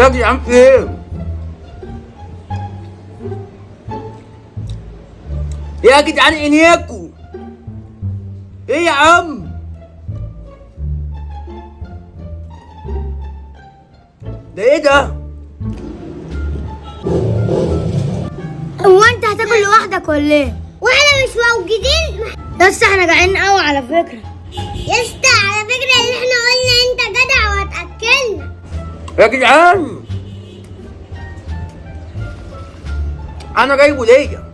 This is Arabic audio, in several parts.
يا جدعان في ايه؟ يا جدعان عينيكوا ايه يا عم؟ ده ايه ده؟ هو انت هتاكل لوحدك ولا ايه؟ واحنا مش موجودين. بس احنا جعانين قوي على فكره. يا اسطى على فكره اللي احنا قلنا انت جدع وهتاكلنا. يا جدعان انا جايبه ليا،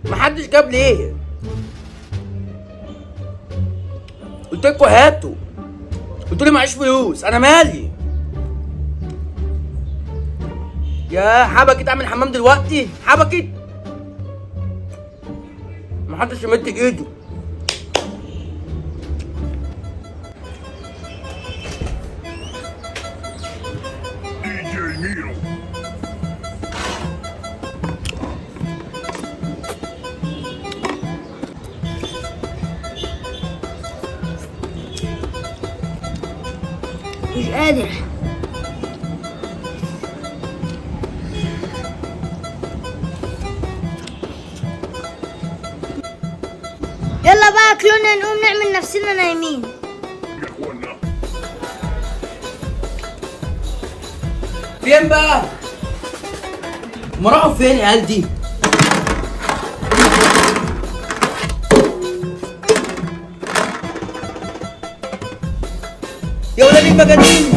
محدش جاب ليه. قلت لكم هاتوا، قلت لي معيش فلوس، انا مالي؟ يا حبكت اعمل حمام دلوقتي، حبكت محدش يمد ايده. مش قادر. يلا بقى كلنا نقوم نعمل نفسنا نايمين. فين بقى؟ هما راحوا فين العيال دي؟ يا ولاد المجانين!